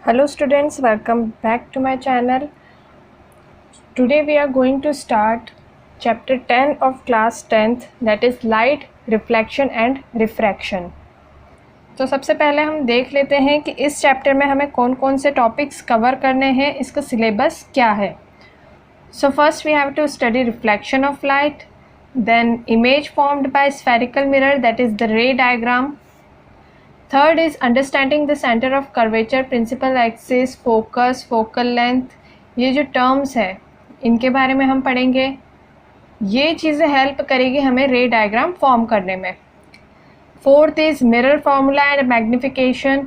Hello students, welcome back to my channel. Today we are going to start chapter 10 of class 10th, that is light, reflection and refraction. तो सबसे पहले हम देख लेते हैं कि इस चैप्टर में हमें कौन कौन से टॉपिक्स कवर करने हैं, इसका सिलेबस क्या है. So first we have to study reflection of light, then image formed by spherical mirror, that is the ray diagram. Third is understanding the center of curvature, principal axis, focus, focal length. ये जो terms है इनके बारे में हम पढ़ेंगे. ये चीज़ें हेल्प करेगी हमें रे डायग्राम फॉर्म करने में. Fourth is mirror formula and magnification.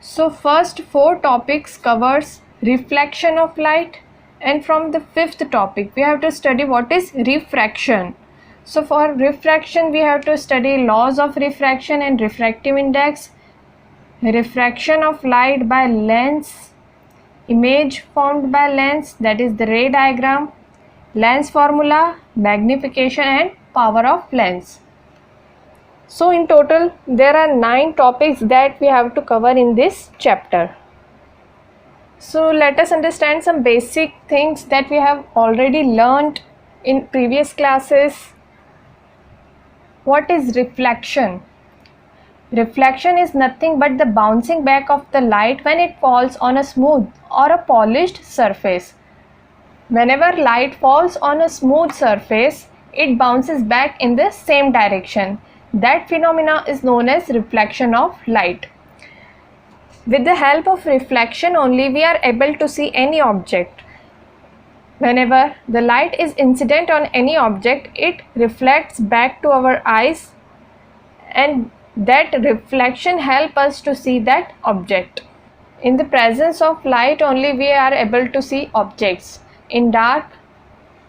So first 4 topics covers reflection of light and from the 5th topic we have to study what is refraction. So for refraction we have to study laws of refraction and refractive index, refraction of light by lens, image formed by lens, that is the ray diagram, lens formula, magnification and power of lens. So in total there are 9 topics that we have to cover in this chapter. So let us understand some basic things that we have already learned in previous classes. What is reflection? Reflection is nothing but the bouncing back of the light when it falls on a smooth or a polished surface. Whenever light falls on a smooth surface, it bounces back in the same direction. That phenomena is known as reflection of light. With the help of reflection only we are able to see any object. Whenever the light is incident on any object, it reflects back to our eyes and that reflection helps us to see that object. In the presence of light only we are able to see objects. In dark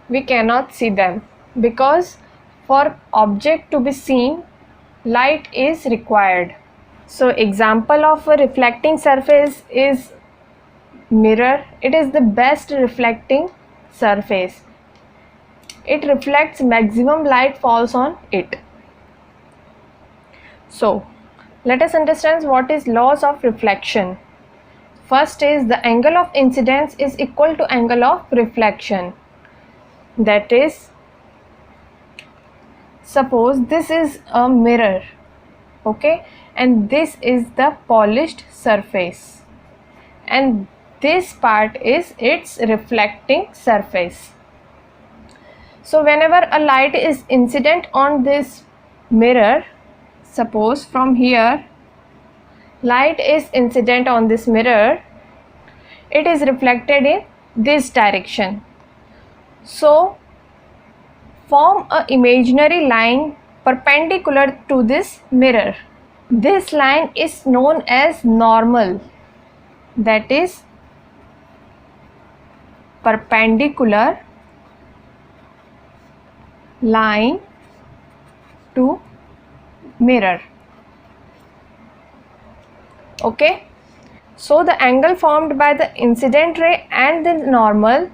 we cannot see them because for object to be seen light is required. So example of a reflecting surface is mirror. It is the best reflecting surface. It reflects maximum light falls on it. So let us understand what is laws of reflection. First is the angle of incidence is equal to angle of reflection. That is, suppose this is a mirror, okay, and this is the polished surface and this part is its reflecting surface. So whenever a light is incident on this mirror, suppose from here light is incident on this mirror, it is reflected in this direction. So form a imaginary line perpendicular to this mirror. This line is known as normal, that is perpendicular line to mirror. Okay, so the angle formed by the incident ray and the normal,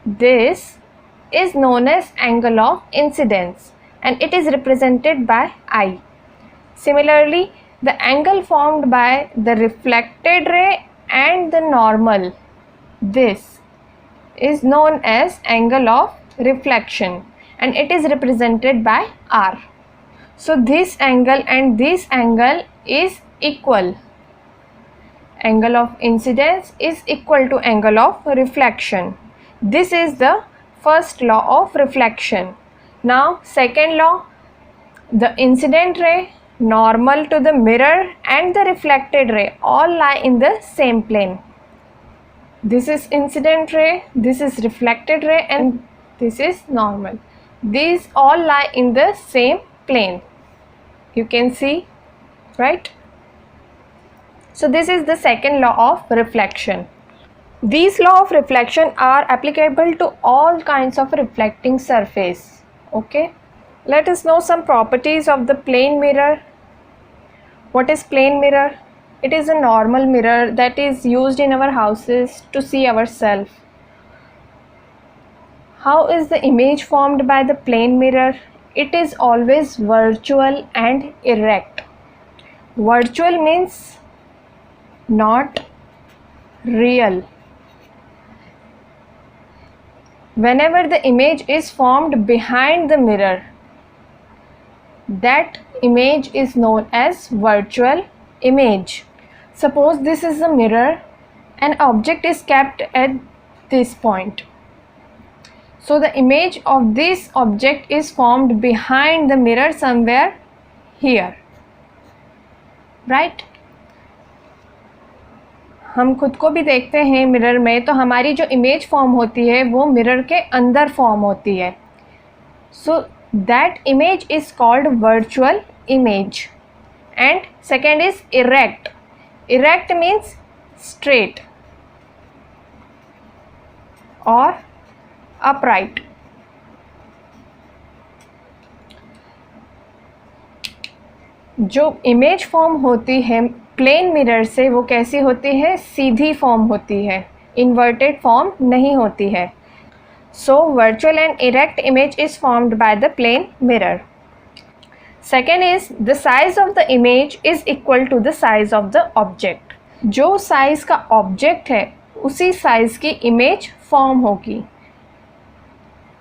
this is known as angle of incidence and it is represented by I. Similarly, the angle formed by the reflected ray and the normal, this is known as angle of reflection and it is represented by R. So this angle and this angle is equal. Angle of incidence is equal to angle of reflection. This is the first law of reflection. Now second law, the incident ray, normal to the mirror and the reflected ray all lie in the same plane. This is incident ray, this is reflected ray and this is normal. These all lie in the same plane. You can see, right? So this is the second law of reflection. These laws of reflection are applicable to all kinds of reflecting surface. Okay, let us know some properties of the plane mirror. What is plane mirror? It is a normal mirror that is used in our houses to see ourselves. How is the image formed by the plane mirror? It is always virtual and erect. Virtual means not real. Whenever the image is formed behind the mirror, that image is known as virtual image. Suppose this is a mirror, an object is kept at this point. So the image of this object is formed behind the mirror somewhere here, right? हम खुद को भी देखते हैं mirror में, तो हमारी जो इमेज फॉर्म होती है वो मिरर के अंदर फॉर्म होती है. So that image is called virtual image. And second is erect. Erect means straight और अपराइट. जो इमेज फॉर्म होती है प्लेन मिरर से वो कैसी होती है? सीधी फॉर्म होती है, इन्वर्टेड फॉर्म नहीं होती है. So virtual and erect image is formed by the plane mirror. Second is the size of the image is equal to the size of the object. जो साइज का ऑब्जेक्ट है उसी size की image form होगी.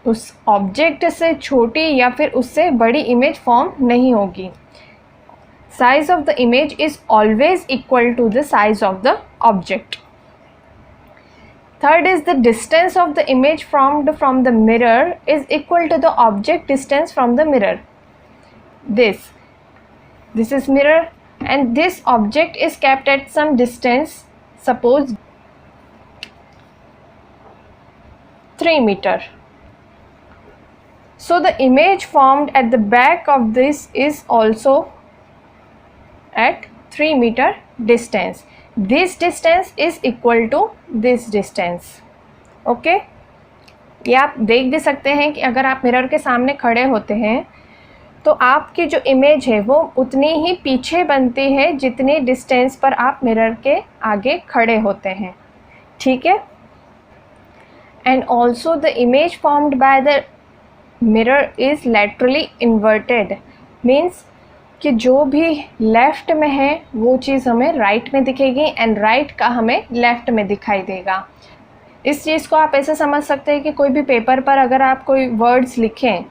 उस object से छोटी या फिर उससे बड़ी इमेज फॉर्म नहीं होगी. Size of the image is always equal to the size of the object. Third is the distance of the image formed from the mirror is equal to the object distance from the mirror. This is mirror and this object is kept at some distance, suppose 3 meters. So the image formed at the back of this is also at 3 meter distance. This distance is equal to this distance. Okay, ये आप देख भी सकते हैं कि अगर आप mirror के सामने खड़े होते हैं तो आपकी जो इमेज है वो उतनी ही पीछे बनती है जितनी डिस्टेंस पर आप मिरर के आगे खड़े होते हैं. ठीक है. And also the image formed by the mirror is laterally inverted. Means कि जो भी लेफ़्ट में है वो चीज़ हमें राइट में दिखेगी एंड राइट का हमें लेफ़्ट में दिखाई देगा. इस चीज़ को आप ऐसे समझ सकते हैं कि कोई भी पेपर पर अगर आप कोई वर्ड्स लिखें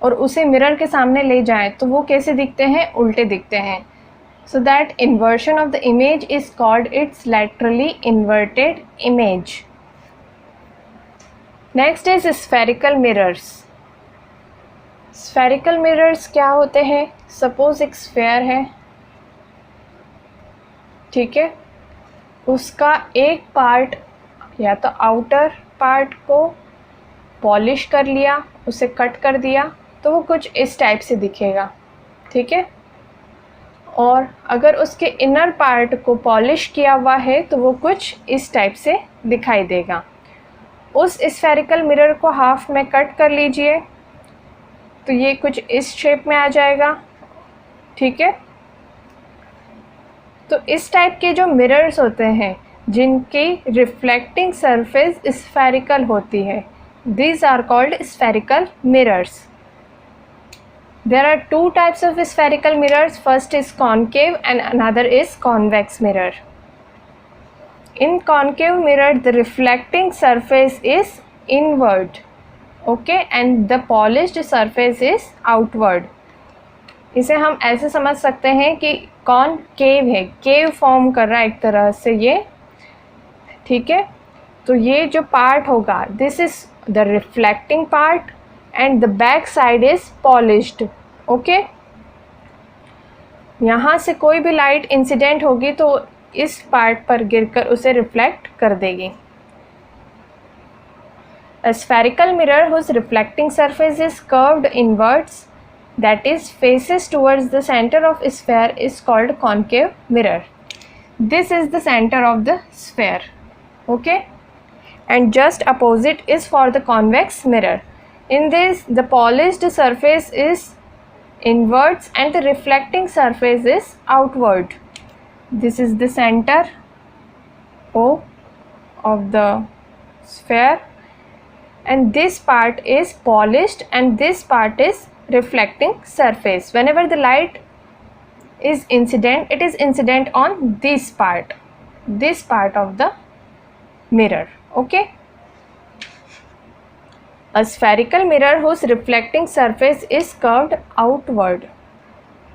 और उसे मिरर के सामने ले जाएं तो वो कैसे दिखते हैं? उल्टे दिखते हैं. So that inversion of the image is called its laterally inverted image. Next is spherical mirrors. Spherical mirrors क्या होते हैं? सपोज एक स्फेयर है, ठीक है, उसका एक पार्ट या तो आउटर पार्ट को पॉलिश कर लिया, उसे कट कर दिया तो वो कुछ इस टाइप से दिखेगा. ठीक है. और अगर उसके इनर पार्ट को पॉलिश किया हुआ है तो वो कुछ इस टाइप से दिखाई देगा. उस स्फेरिकल मिरर को हाफ में कट कर लीजिए तो ये कुछ इस शेप में आ जाएगा. ठीक है. तो इस टाइप के जो मिरर्स होते हैं जिनकी रिफ्लेक्टिंग सरफेस स्फेरिकल होती है, these are called spherical mirrors. There are 2 types of spherical mirrors. First is concave and another is convex mirror. In concave mirror the reflecting surface is inward, okay, and the polished surface is outward. इसे हम ऐसे समझ सकते हैं कि concave है, केव form कर रहा है एक तरह से ये. ठीक है. तो ये जो पार्ट होगा this is the reflecting part and the back side is polished. Okay. यहाँ से कोई भी लाइट इंसिडेंट होगी तो इस पार्ट पर गिरकर उसे रिफ्लेक्ट कर देगी. A spherical mirror whose reflecting surface is curved inwards, that is faces towards the center of a sphere, is called concave mirror. This is the center of the sphere, okay, and just opposite is for the convex mirror. In this the polished surface is inwards and the reflecting surface is outward. This is the center O of the sphere and this part is polished and this part is reflecting surface. Whenever the light is incident, it is incident on this part. this part of the mirror. Okay. A spherical mirror whose reflecting surface is curved outward.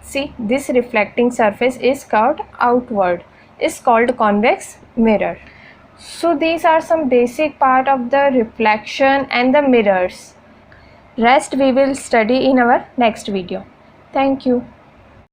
See, this reflecting surface is curved outward, is called convex mirror. So these are some basic part of the reflection and the mirrors. Rest we will study in our next video. Thank you.